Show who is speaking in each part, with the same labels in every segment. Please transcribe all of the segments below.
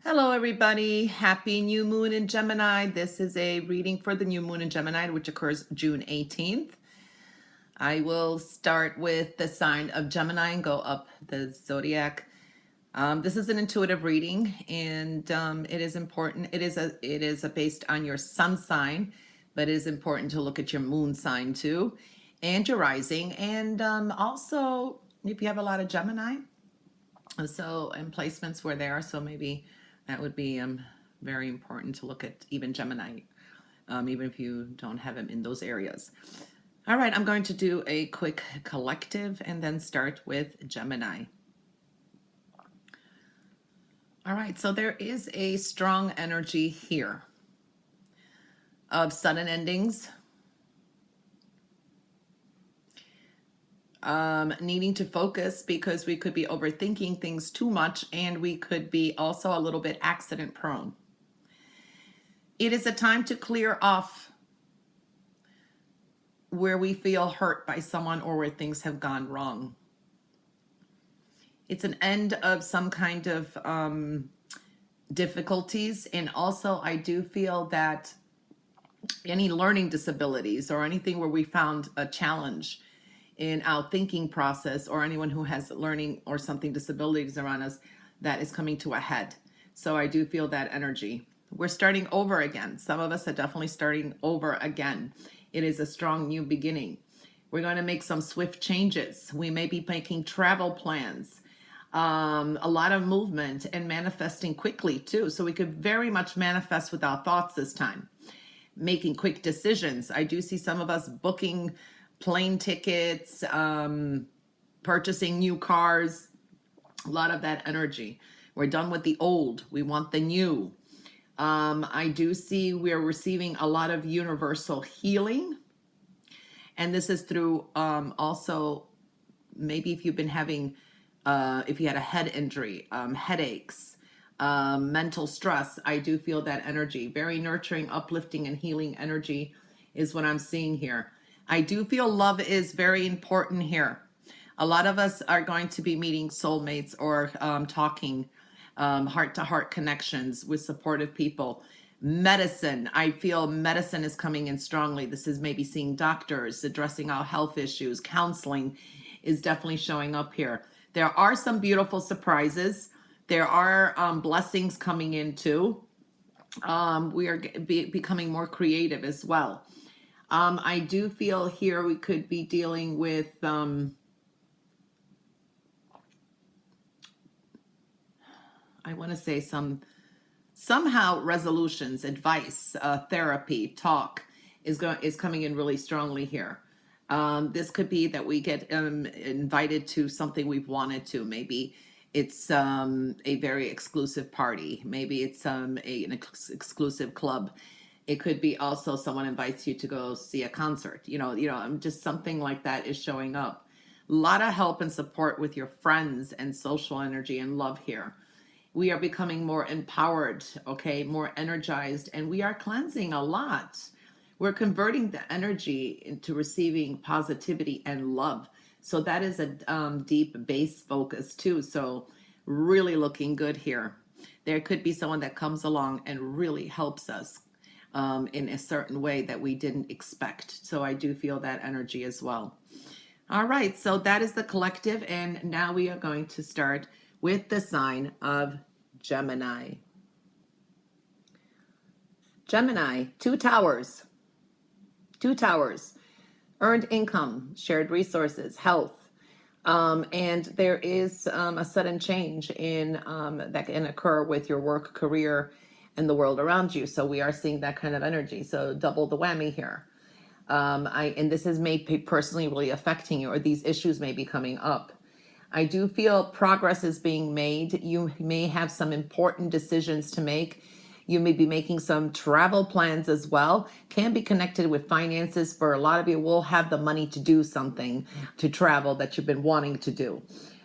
Speaker 1: Hello, everybody. Happy new moon in Gemini. This is a reading for the new moon in Gemini, which occurs June 18th. I will start with the sign of Gemini and go up the zodiac. This is an intuitive reading, and it is important. It is based on your sun sign, but it is important to look at your moon sign too, and your rising, and also if you have a lot of Gemini, so and placements where they are, so maybe that would be very important to look at even Gemini, even if you don't have him in those areas. All right, I'm going to do a quick collective and then start with Gemini. All right, so there is a strong energy here of sudden endings, needing to focus because we could be overthinking things too much, and we could be also a little bit accident prone. It is a time to clear off where we feel hurt by someone or where things have gone wrong. It's an end of some kind of difficulties, and also I do feel that any learning disabilities or anything where we found a challenge in our thinking process, or anyone who has learning or something disabilities around us, that is coming to a head. So I do feel that energy. We're starting over again. Some of us are definitely starting over again. It is a strong new beginning. We're going to make some swift changes. We may be making travel plans, a lot of movement and manifesting quickly too. So we could very much manifest with our thoughts this time, making quick decisions. I do see some of us booking plane tickets, purchasing new cars, a lot of that energy. We're done with the old. We want the new. I do see we're receiving a lot of universal healing. And this is through also, maybe if you've been having, if you had a head injury, headaches, mental stress, I do feel that energy. Very nurturing, uplifting, and healing energy is what I'm seeing here. I do feel love is very important here. A lot of us are going to be meeting soulmates or talking heart-to-heart connections with supportive people. Medicine, I feel medicine is coming in strongly. This is maybe seeing doctors, addressing our health issues. Counseling is definitely showing up here. There are some beautiful surprises. There are blessings coming in too. We are becoming more creative as well. I do feel here we could be dealing with I want to say somehow resolutions, advice, therapy, talk is coming in really strongly here. This could be that we get invited to something we've wanted to. Maybe it's a very exclusive party. Maybe it's an exclusive club. It could be also someone invites you to go see a concert. Just something like that is showing up. A lot of help and support with your friends and social energy and love here. We are becoming more empowered, okay, more energized, and we are cleansing a lot. We're converting the energy into receiving positivity and love. So that is a deep base focus too. So really looking good here. There could be someone that comes along and really helps us in a certain way that we didn't expect. So I do feel that energy as well. All right, so that is the collective, and now we are going to start with the sign of Gemini. Gemini, two towers, earned income, shared resources, health, and there is a sudden change in that can occur with your work, career, and the world around you. So we are seeing that kind of energy. So double the whammy here. And this is maybe personally really affecting you, or these issues may be coming up. I do feel progress is being made. You may have some important decisions to make. You may be making some travel plans as well. Can be connected with finances. For a lot of you, will have the money to do something, to travel that you've been wanting to do.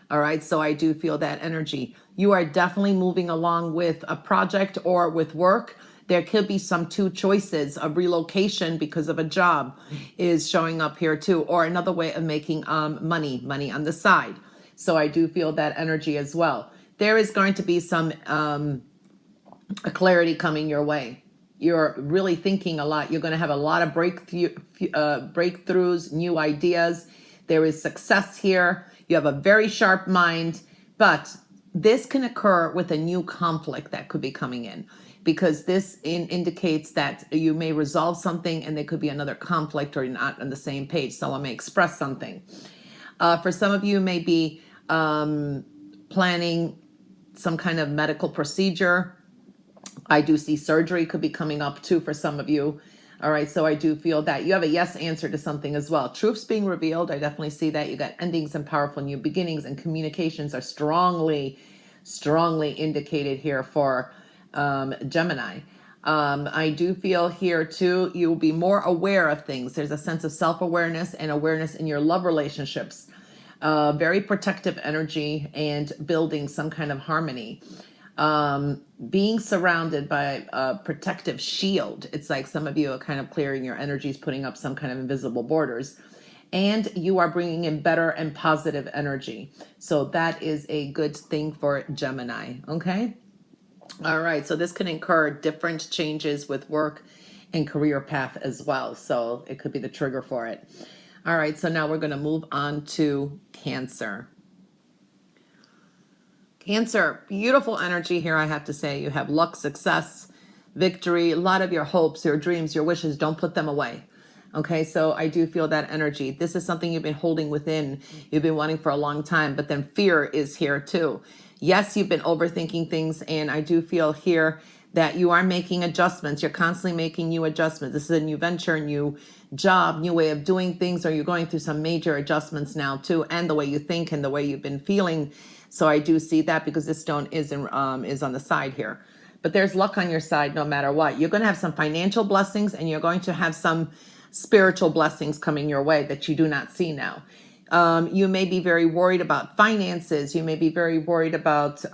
Speaker 1: All right, so I do feel that energy. You are definitely moving along with a project or with work. There could be some two choices. A relocation because of a job is showing up here too, or another way of making money on the side. So I do feel that energy as well. There is going to be some a clarity coming your way. You're really thinking a lot. You're going to have a lot of breakthroughs, new ideas. There is success here. You have a very sharp mind, but this can occur with a new conflict that could be coming in, because this indicates that you may resolve something and there could be another conflict, or you're not on the same page. Someone may express something. For some of you, may be planning some kind of medical procedure. I do see surgery could be coming up too for some of you. All right, so I do feel that you have a yes answer to something as well. Truth's being revealed. I definitely see that. You got endings and powerful new beginnings, and communications are strongly indicated here for Gemini. I do feel here too, you'll be more aware of things. There's a sense of self-awareness and awareness in your love relationships. Very protective energy and building some kind of harmony. Being surrounded by a protective shield. It's like some of you are kind of clearing your energies, putting up some kind of invisible borders, and you are bringing in better and positive energy. So that is a good thing for Gemini. Okay. All right. So this can incur different changes with work and career path as well. So it could be the trigger for it. All right. So now we're going to move on to Cancer. Cancer, beautiful energy here, I have to say. You have luck, success, victory, a lot of your hopes, your dreams, your wishes. Don't put them away. Okay, so I do feel that energy. This is something you've been holding within. You've been wanting for a long time, but then fear is here too. Yes, you've been overthinking things, and I do feel here that you are making adjustments. You're constantly making new adjustments. This is a new venture, new job, new way of doing things, or you're going through some major adjustments now too, and the way you think and the way you've been feeling. So I do see that, because this stone is on the side here. But there's luck on your side no matter what. You're going to have some financial blessings, and you're going to have some spiritual blessings coming your way that you do not see now. You may be very worried about finances. You may be very worried about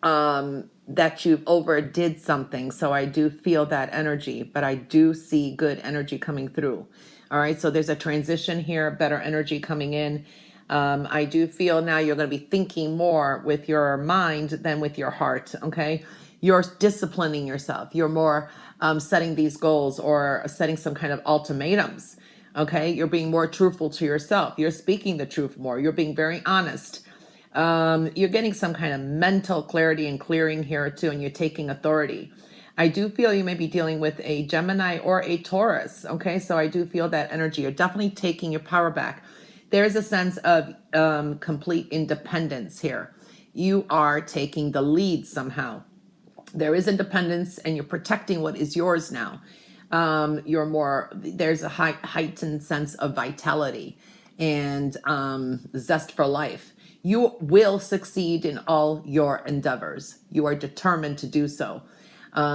Speaker 1: that you've overdid something. So I do feel that energy, but I do see good energy coming through. All right, so there's a transition here, better energy coming in. I do feel now you're going to be thinking more with your mind than with your heart. Okay. You're disciplining yourself. You're more setting these goals or setting some kind of ultimatums. Okay. You're being more truthful to yourself. You're speaking the truth more. You're being very honest. You're getting some kind of mental clarity and clearing here too, and you're taking authority. I do feel you may be dealing with a Gemini or a Taurus. Okay. So I do feel that energy. You're definitely taking your power back. There's a sense of complete independence here. You are taking the lead somehow. There is independence, and you're protecting what is yours now. There's a heightened sense of vitality and zest for life. You will succeed in all your endeavors. You are determined to do so.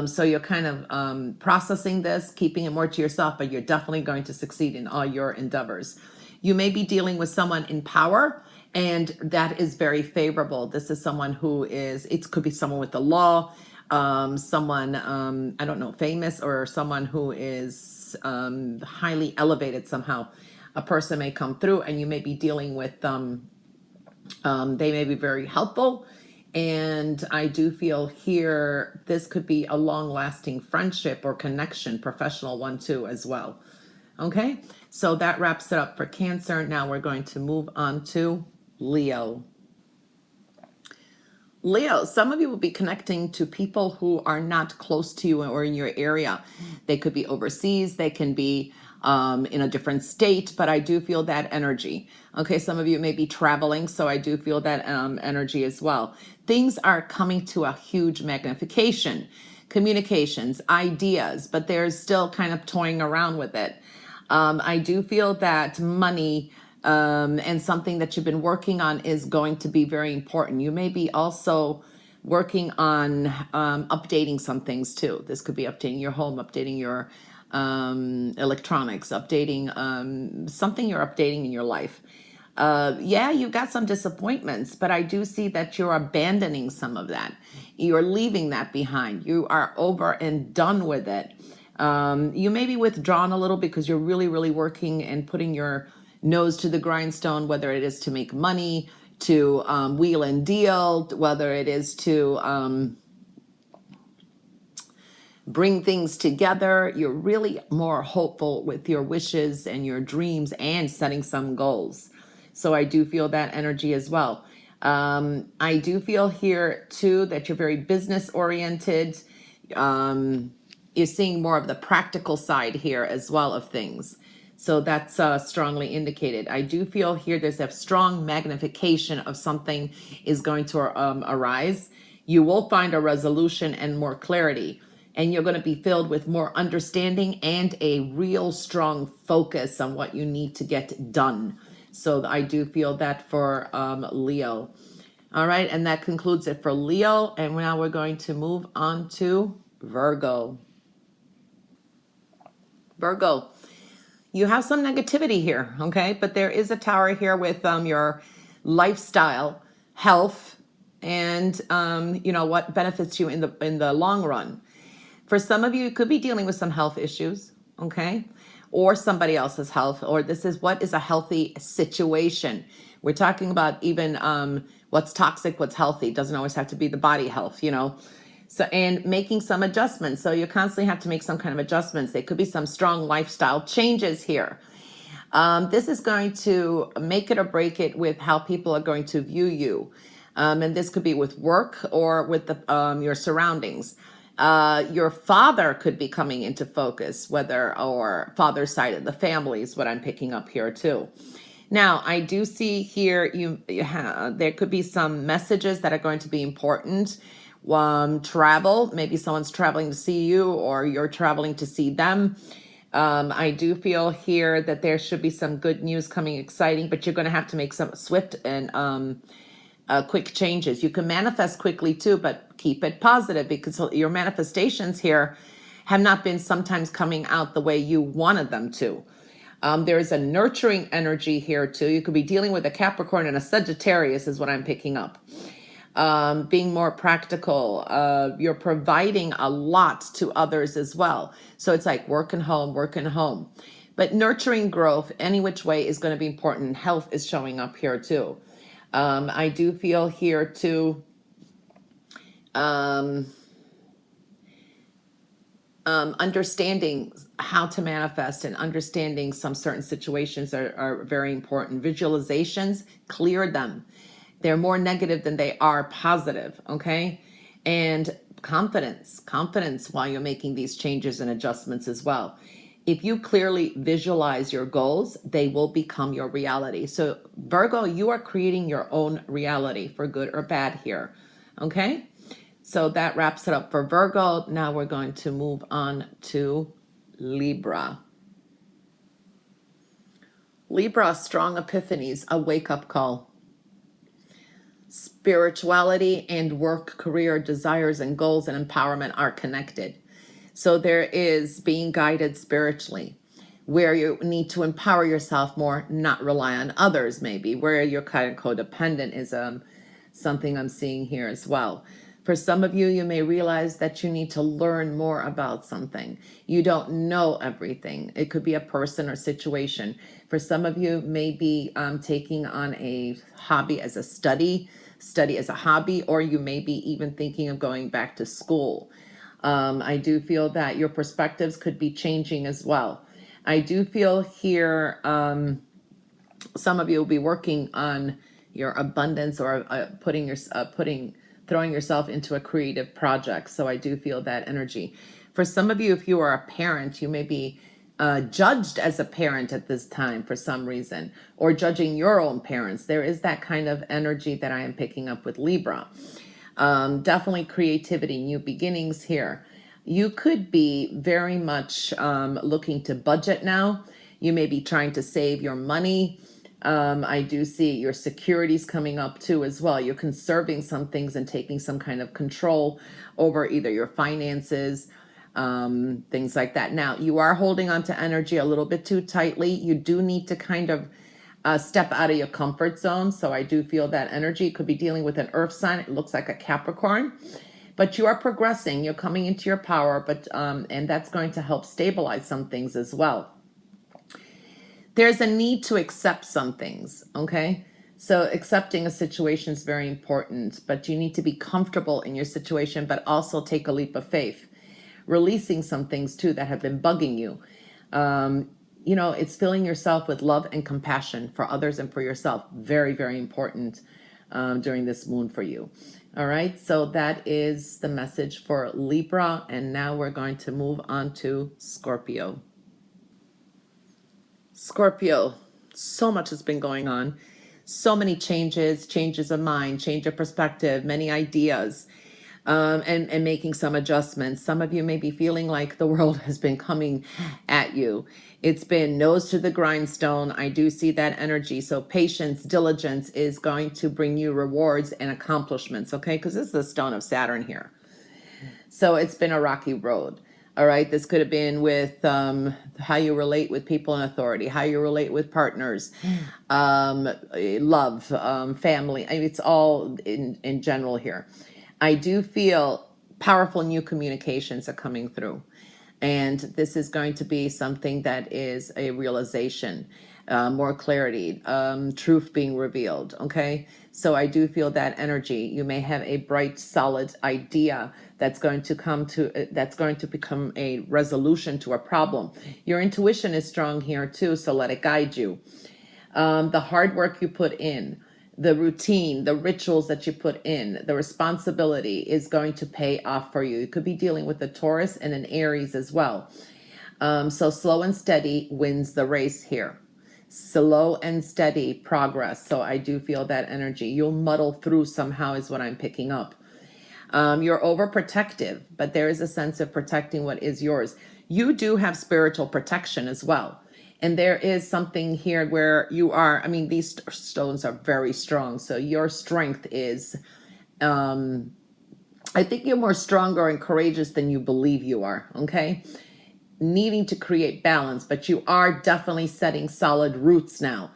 Speaker 1: So you're kind of processing this, keeping it more to yourself, but you're definitely going to succeed in all your endeavors. You may be dealing with someone in power, and that is very favorable. This is someone who it could be someone with the law, someone, I don't know, famous, or someone who is highly elevated somehow. A person may come through, and you may be dealing with them. They may be very helpful. And I do feel here, this could be a long-lasting friendship or connection, professional one too, as well. Okay, so that wraps it up for Cancer. Now we're going to move on to Leo. Leo, some of you will be connecting to people who are not close to you or in your area. They could be overseas. They can be in a different state, but I do feel that energy. Okay, some of you may be traveling, so I do feel that energy as well. Things are coming to a huge magnification. Communications, ideas, but there's still kind of toying around with it. I do feel that money and something that you've been working on is going to be very important. You may be also working on updating some things too. This could be updating your home, updating your electronics, updating something you're updating in your life. Yeah, you've got some disappointments, but I do see that you're abandoning some of that. You're leaving that behind. You are over and done with it. You may be withdrawn a little because you're really, really working and putting your nose to the grindstone, whether it is to make money, to wheel and deal, whether it is to bring things together. You're really more hopeful with your wishes and your dreams and setting some goals. So I do feel that energy as well. I do feel here too that you're very business oriented. You're seeing more of the practical side here as well of things. So that's strongly indicated. I do feel here there's a strong magnification of something is going to arise. You will find a resolution and more clarity, and you're going to be filled with more understanding and a real strong focus on what you need to get done. So I do feel that for Leo. All right, and that concludes it for Leo. And now we're going to move on to Virgo. Virgo, you have some negativity here, okay? But there is a tower here with your lifestyle, health, and you know what benefits you in the long run. For some of you, you could be dealing with some health issues, okay? Or somebody else's health, or this is what is a healthy situation. We're talking about even what's toxic, what's healthy. It doesn't always have to be the body health, you know? So, and making some adjustments. So you constantly have to make some kind of adjustments. There could be some strong lifestyle changes here. This is going to make it or break it with how people are going to view you. And this could be with work or with your surroundings. Your father could be coming into focus, whether or father's side of the family is what I'm picking up here too. Now, I do see here there could be some messages that are going to be important. Travel, maybe someone's traveling to see you or you're traveling to see them. I do feel here that there should be some good news coming, exciting, but you're going to have to make some swift and quick changes. You can manifest quickly too, but keep it positive because your manifestations here have not been sometimes coming out the way you wanted them to. There is a nurturing energy here too. You could be dealing with a Capricorn and a Sagittarius is what I'm picking up. Being more practical. You're providing a lot to others as well. So it's like work and home, work and home. But nurturing growth any which way is going to be important. Health is showing up here too. I do feel here too understanding how to manifest and understanding some certain situations are very important. Visualizations, clear them. They're more negative than they are positive, okay? And confidence while you're making these changes and adjustments as well. If you clearly visualize your goals, they will become your reality. So Virgo, you are creating your own reality for good or bad here, okay? So that wraps it up for Virgo. Now we're going to move on to Libra. Libra, strong epiphanies, a wake-up call. Spirituality and work, career, desires, and goals and empowerment are connected. So there is being guided spiritually, where you need to empower yourself more, not rely on others, maybe, where you're kind of codependent is something I'm seeing here as well. For some of you, you may realize that you need to learn more about something. You don't know everything. It could be a person or situation. For some of you, maybe taking on a hobby as a study as a hobby, or you may be even thinking of going back to school. I do feel that your perspectives could be changing as well. I do feel here some of you will be working on your abundance or throwing yourself into a creative project. So I do feel that energy. For some of you, if you are a parent, you may be judged as a parent at this time for some reason, or judging your own parents. There is that kind of energy that I am picking up with Libra. Definitely creativity, new beginnings here. You could be very much looking to budget now. You may be trying to save your money. I do see your securities coming up too as well. You're conserving some things and taking some kind of control over either your finances, things like that. Now, you are holding on to energy a little bit too tightly. You do need to kind of step out of your comfort zone. So I do feel that energy. Could be dealing with an earth sign. It looks like a Capricorn, but you are progressing. You're coming into your power, but and that's going to help stabilize some things as well. There's a need to accept some things, okay? So accepting a situation is very important, but you need to be comfortable in your situation, but also take a leap of faith, releasing some things too that have been bugging you. It's filling yourself with love and compassion for others and for yourself. Very, very important during this moon for you. All right, so that is the message for Libra. And now we're going to move on to Scorpio. Scorpio, so much has been going on. So many changes of mind, change of perspective, many ideas, and making some adjustments. Some of you may be feeling like the world has been coming at you. It's been nose to the grindstone. I do see that energy. So patience, diligence is going to bring you rewards and accomplishments, okay? Because this is the stone of Saturn here. So it's been a rocky road. All right. This could have been with how you relate with people in authority, how you relate with partners, love, family. I mean, it's all in general here. I do feel powerful new communications are coming through. And this is going to be something that is a realization, more clarity, truth being revealed. Okay. So I do feel that energy. You may have a bright, solid idea that's going to become a resolution to a problem. Your intuition is strong here too. So let it guide you. The hard work you put in, the routine, the rituals that you put in, the responsibility is going to pay off for you. You could be dealing with a Taurus and an Aries as well. So slow and steady wins the race here. Slow and steady progress. So I do feel that energy. You'll muddle through somehow is what I'm picking up. You're overprotective, but there is a sense of protecting what is yours. You do have spiritual protection as well. And there is something here where you are, I mean, these stones are very strong. So your strength is, I think you're more stronger and courageous than you believe you are, okay? Needing to create balance, but you are definitely setting solid roots now.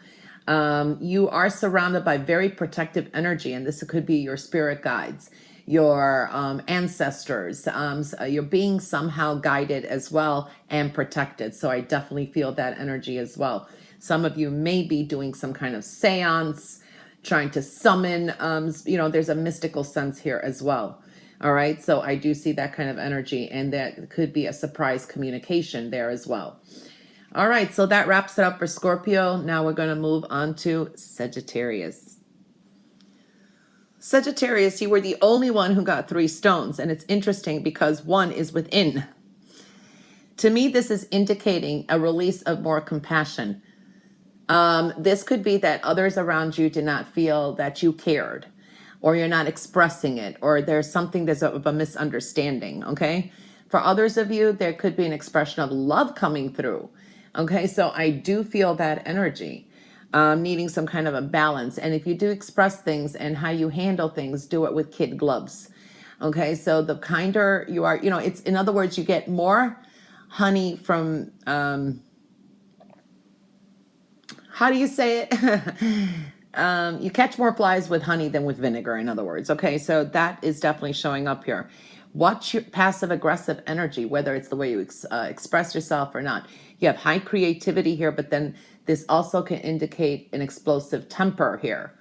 Speaker 1: You are surrounded by very protective energy, and this could be your spirit guides, your ancestors. You're being somehow guided as well and protected. So I definitely feel that energy as well. Some of you may be doing some kind of seance, trying to summon, there's a mystical sense here as well. All right. So I do see that kind of energy, and that could be a surprise communication there as well. All right. So that wraps it up for Scorpio. Now we're going to move on to Sagittarius. Sagittarius, you were the only one who got 3 stones. And it's interesting because 1 is within. To me, this is indicating a release of more compassion. This could be that others around you did not feel that you cared, or you're not expressing it, or there's a misunderstanding. Okay. For others of you, there could be an expression of love coming through. Okay. So I do feel that energy. Needing some kind of a balance. And if you do express things and how you handle things, do it with kid gloves. Okay. So the kinder you are, it's, in other words, you get more honey from, how do you say it? You catch more flies with honey than with vinegar, in other words. Okay. So that is definitely showing up here. Watch your passive aggressive energy, whether it's the way you express yourself or not. You have high creativity here, but then this also can indicate an explosive temper here.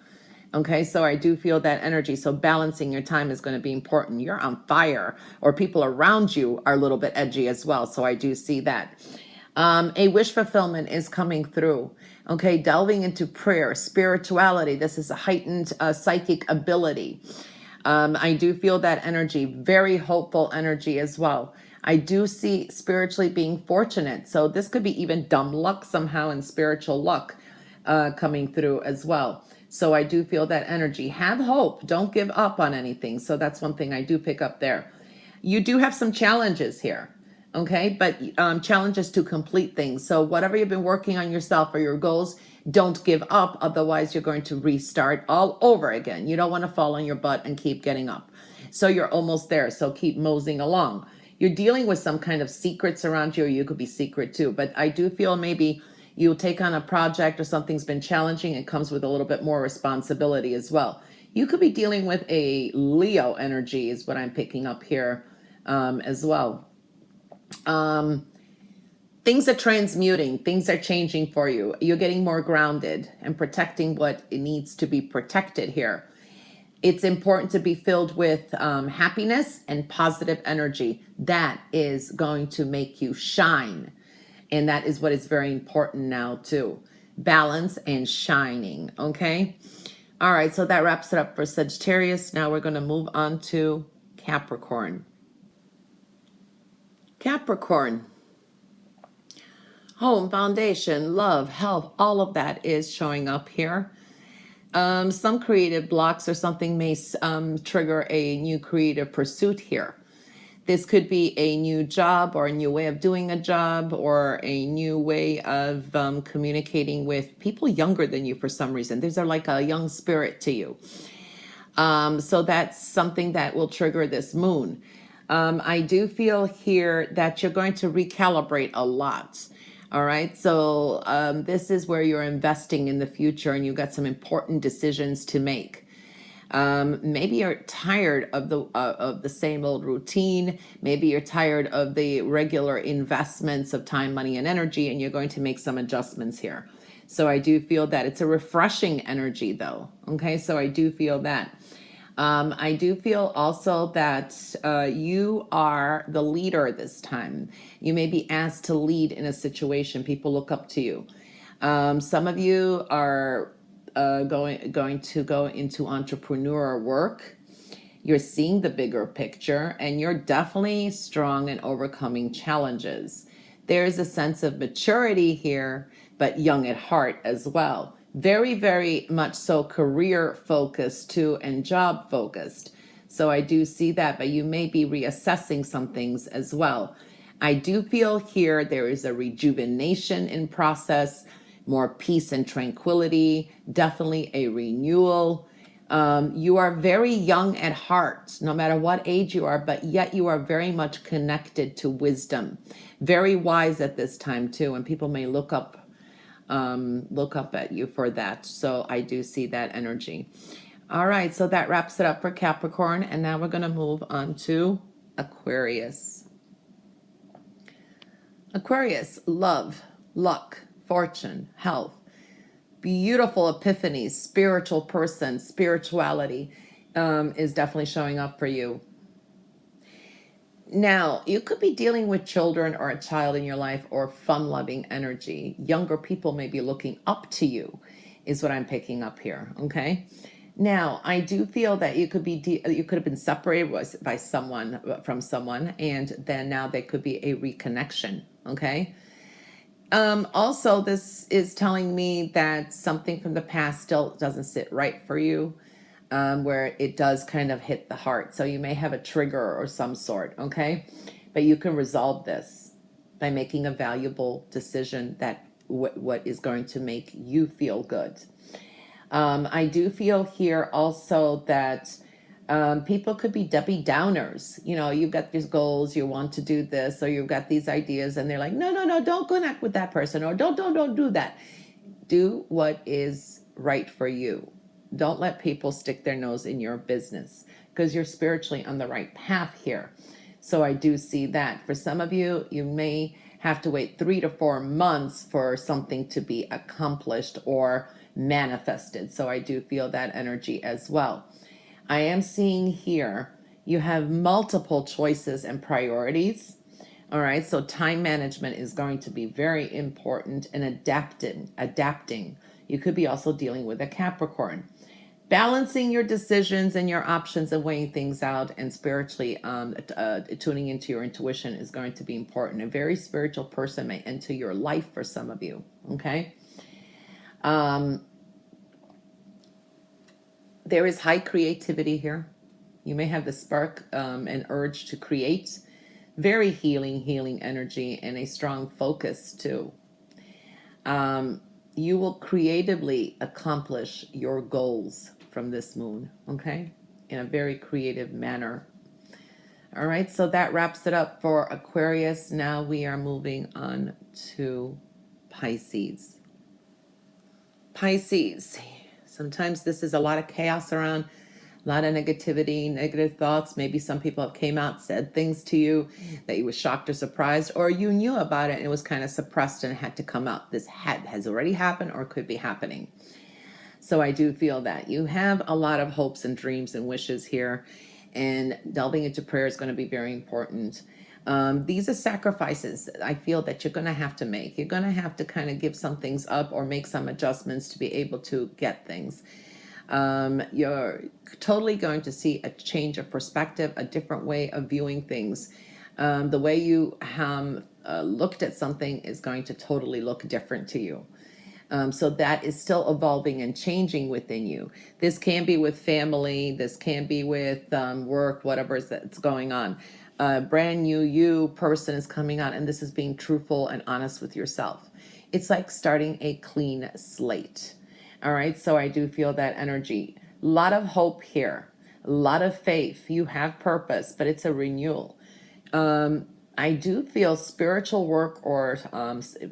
Speaker 1: Okay, so I do feel that energy. So balancing your time is going to be important. You're on fire, or people around you are a little bit edgy as well. So I do see that. A wish fulfillment is coming through. Okay, delving into prayer, spirituality. This is a heightened psychic ability. I do feel that energy, very hopeful energy as well. I do see spiritually being fortunate. So this could be even dumb luck somehow, and spiritual luck coming through as well. So I do feel that energy. Have hope. Don't give up on anything. So that's one thing I do pick up there. You do have some challenges here. Okay, but challenges to complete things. So whatever you've been working on yourself or your goals, don't give up. Otherwise, you're going to restart all over again. You don't want to fall on your butt and keep getting up. So you're almost there. So keep moseying along. You're dealing with some kind of secrets around you, or you could be secret too. But I do feel maybe you'll take on a project or something's been challenging. It comes with a little bit more responsibility as well. You could be dealing with a Leo energy is what I'm picking up here as well. The things are transmuting, things are changing for you. You're getting more grounded and protecting what it needs to be protected here. It's important to be filled with happiness and positive energy. That is going to make you shine. And that is what is very important now too. Balance and shining, okay? All right, so that wraps it up for Sagittarius. Now we're going to move on to Capricorn. Capricorn. Home, foundation, love, health, all of that is showing up here. Some creative blocks or something may trigger a new creative pursuit here. This could be a new job or a new way of doing a job or a new way of communicating with people younger than you for some reason. There's like a young spirit to you. So that's something that will trigger this moon. I do feel here that you're going to recalibrate a lot. All right. So this is where you're investing in the future and you've got some important decisions to make. Maybe you're tired of the same old routine. Maybe you're tired of the regular investments of time, money, and energy, and you're going to make some adjustments here. So I do feel that it's a refreshing energy though. Okay. So I do feel that. I do feel also that you are the leader this time. You may be asked to lead in a situation. People look up to you. Some of you are going to go into entrepreneur work. You're seeing the bigger picture, and you're definitely strong in overcoming challenges. There's a sense of maturity here, but young at heart as well. Very, very much so career focused too and job focused. So I do see that, but you may be reassessing some things as well. I do feel here there is a rejuvenation in process, more peace and tranquility, definitely a renewal. You are very young at heart, no matter what age you are, but yet you are very much connected to wisdom. Very wise at this time too, and people may look up at you for that. So I do see that energy. All right, so that wraps it up for Capricorn, and now we're going to move on to Aquarius. Aquarius, love, luck, fortune, health, beautiful epiphanies, spiritual person, spirituality is definitely showing up for you. Now, you could be dealing with children or a child in your life or fun-loving energy. Younger people may be looking up to you, is what I'm picking up here, okay? Now, I do feel that you could have been separated from someone, and then now there could be a reconnection, okay? Also, this is telling me that something from the past still doesn't sit right for you. Where it does kind of hit the heart. So you may have a trigger or some sort, okay? But you can resolve this by making a valuable decision that what is going to make you feel good. I do feel here also that people could be Debbie Downers. You know, you've got these goals, you want to do this, or you've got these ideas, and they're like, no, don't connect with that person, or don't do that. Do what is right for you. Don't let people stick their nose in your business because you're spiritually on the right path here. So I do see that. For some of you, you may have to wait 3 to 4 months for something to be accomplished or manifested. So I do feel that energy as well. I am seeing here you have multiple choices and priorities. All right, so time management is going to be very important and adapting. You could be also dealing with a Capricorn. Balancing your decisions and your options and weighing things out and spiritually tuning into your intuition is going to be important. A very spiritual person may enter your life for some of you, okay? There is high creativity here. You may have the spark and urge to create. Very healing energy and a strong focus too. You will creatively accomplish your goals from this moon, okay? In a very creative manner. All right, so that wraps it up for Aquarius. Now we are moving on to Pisces. Pisces. Sometimes this is a lot of chaos around, A lot of negativity, negative thoughts. Maybe some people have came out, said things to you that you were shocked or surprised, or you knew about it and it was kind of suppressed and it had to come out. This has already happened or could be happening. So I do feel that you have a lot of hopes and dreams and wishes here, and delving into prayer is going to be very important. These are sacrifices I feel that you're going to have to make. You're going to have to kind of give some things up or make some adjustments to be able to get things. You're totally going to see a change of perspective, a different way of viewing things. The way you looked at something is going to totally look different to you. So that is still evolving and changing within you. This can be with family, this can be with work, whatever that's going on. A brand new you person is coming out, and this is being truthful and honest with yourself. It's like starting a clean slate. All right, so I do feel that energy. A lot of hope here, a lot of faith. You have purpose, but it's a renewal. I do feel spiritual work or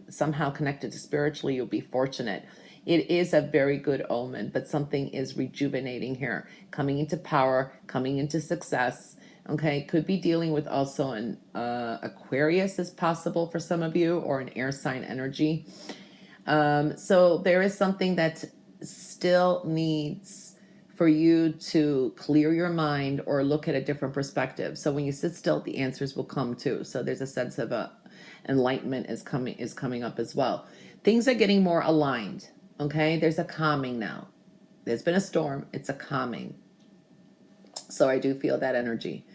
Speaker 1: somehow connected to spiritually, you'll be fortunate. It is a very good omen, but something is rejuvenating here, coming into power, coming into success. Okay, could be dealing with also an Aquarius is possible for some of you, or an air sign energy. So there is something that still needs for you to clear your mind or look at a different perspective. So when you sit still, the answers will come too. So there's a sense of enlightenment is coming up as well. Things are getting more aligned. Okay, there's a calming now. There's been a storm. It's a calming. So I do feel that energy.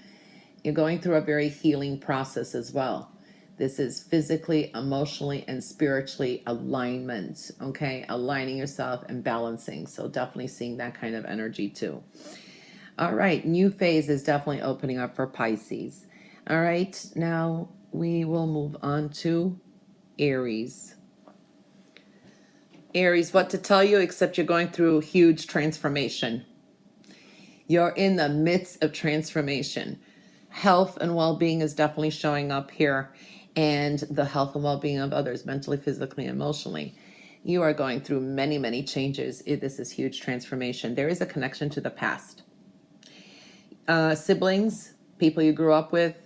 Speaker 1: You're going through a very healing process as well. This is physically, emotionally, and spiritually alignment, okay? Aligning yourself and balancing. So definitely seeing that kind of energy too. All right, new phase is definitely opening up for Pisces. All right, now we will move on to Aries. Aries, what to tell you except you're going through huge transformation. You're in the midst of transformation. Health and well-being is definitely showing up here, and the health and well-being of others, mentally, physically, emotionally. You are going through many, many changes. This is huge transformation. There is a connection to the past. Siblings, people you grew up with,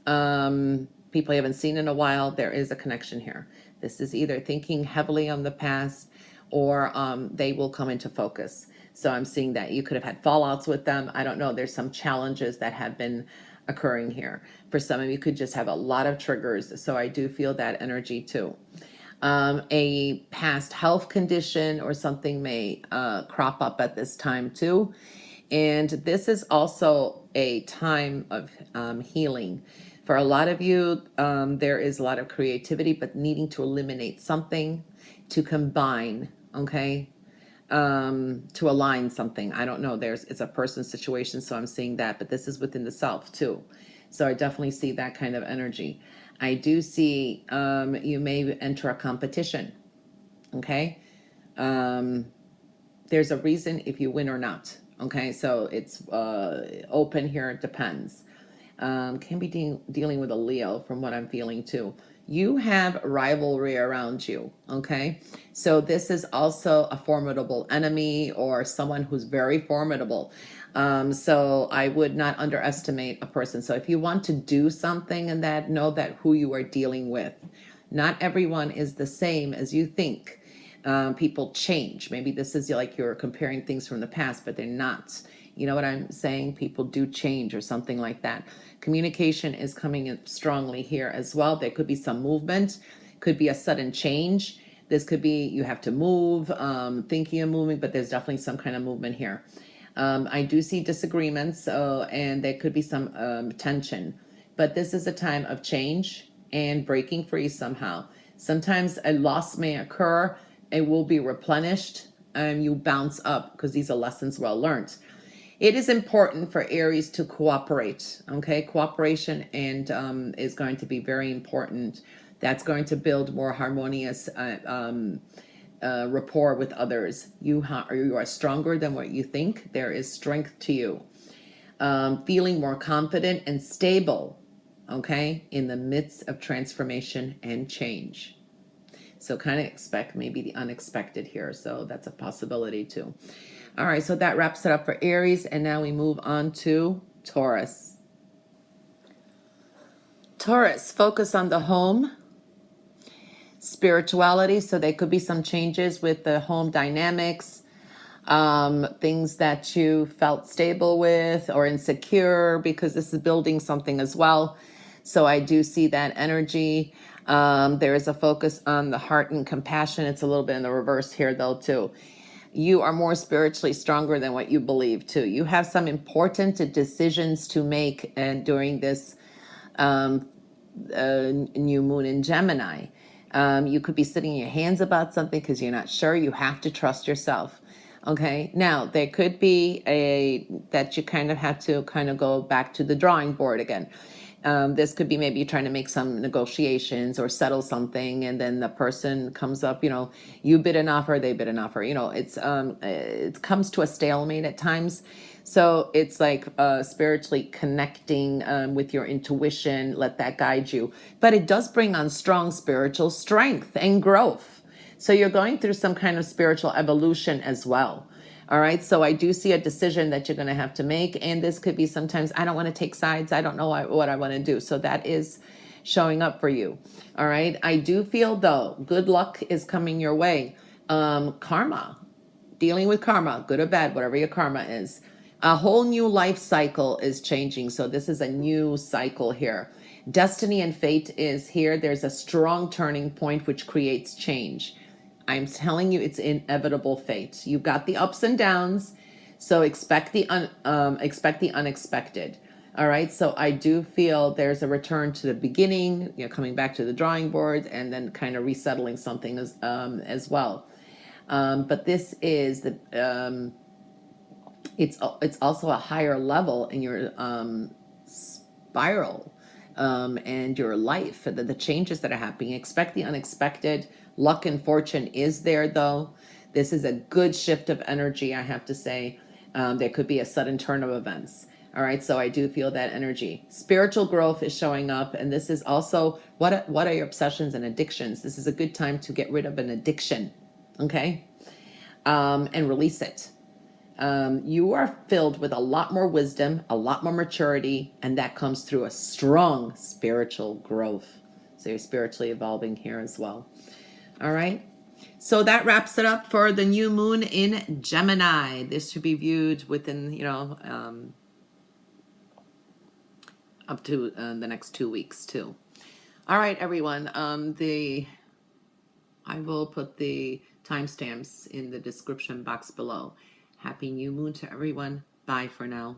Speaker 1: people you haven't seen in a while, there is a connection here. This is either thinking heavily on the past, or they will come into focus. So I'm seeing that you could have had fallouts with them. I don't know. There's some challenges that have been occurring here. For some of you could just have a lot of triggers. So I do feel that energy too. A past health condition or something may crop up at this time too. And this is also a time of healing. For a lot of you, there is a lot of creativity, but needing to eliminate something to combine, okay? To align something. I don't know. It's a person situation, so I'm seeing that, but this is within the self too. So I definitely see that kind of energy. I do see you may enter a competition. Okay. There's a reason if you win or not. Okay. So it's open here. It depends. Can be dealing with a Leo from what I'm feeling too. You have rivalry around you, okay? So this is also a formidable enemy or someone who's very formidable. So I would not underestimate a person. So if you want to do something in that, know that who you are dealing with. Not everyone is the same as you think. People change. Maybe this is like you're comparing things from the past, but they're not. You know what I'm saying? People do change or something like that. Communication is coming in strongly here as well. There could be some movement, could be a sudden change. This could be you have to move, thinking of moving, but there's definitely some kind of movement here. I do see disagreements, and there could be some tension, but this is a time of change and breaking free somehow. Sometimes a loss may occur, it will be replenished, and you bounce up because these are lessons well learned. It is important for Aries to cooperate, okay? Cooperation and is going to be very important. That's going to build more harmonious rapport with others. You are stronger than what you think. There is strength to you. Feeling more confident and stable, okay? In the midst of transformation and change. So kind of expect maybe the unexpected here. So that's a possibility too. All right, so that wraps it up for Aries, and now we move on to Taurus. Taurus, focus on the home, spirituality. So there could be some changes with the home dynamics, things that you felt stable with or insecure, because this is building something as well. So I do see that energy. There is a focus on the heart and compassion. It's a little bit in the reverse here though too. You are more spiritually stronger than what you believe too. You have some important decisions to make, and during this new moon in Gemini, you could be sitting in your hands about something because you're not sure. You have to trust yourself. Okay. Now there could be that you kind of have to kind of go back to the drawing board again. This could be maybe trying to make some negotiations or settle something, and then the person comes up, you bid an offer, they bid an offer. It comes to a stalemate at times. So it's like spiritually connecting with your intuition, let that guide you. But it does bring on strong spiritual strength and growth. So you're going through some kind of spiritual evolution as well. All right. So I do see a decision that you're going to have to make. And this could be sometimes, I don't want to take sides. I don't know what I want to do. So that is showing up for you. All right. I do feel though, good luck is coming your way. Karma, dealing with karma, good or bad, whatever your karma is. A whole new life cycle is changing. So this is a new cycle here. Destiny and fate is here. There's a strong turning point which creates change. I'm telling you, it's inevitable fate. You've got the ups and downs, so expect the unexpected. All right. So I do feel there's a return to the beginning, coming back to the drawing board, and then kind of resettling something as well. But this is it's also a higher level in your spiral and your life, the changes that are happening. Expect the unexpected. Luck and fortune is there though. This is a good shift of energy, I have to say. There could be a sudden turn of events. All right, so I do feel that energy. Spiritual growth is showing up, and this is also what are your obsessions and addictions? This is a good time to get rid of an addiction, okay, and release it. You are filled with a lot more wisdom, a lot more maturity, and that comes through a strong spiritual growth. So you're spiritually evolving here as well. All right. So that wraps it up for the new moon in Gemini. This should be viewed within, up to the next 2 weeks too. All right, everyone. I will put the timestamps in the description box below. Happy new moon to everyone. Bye for now.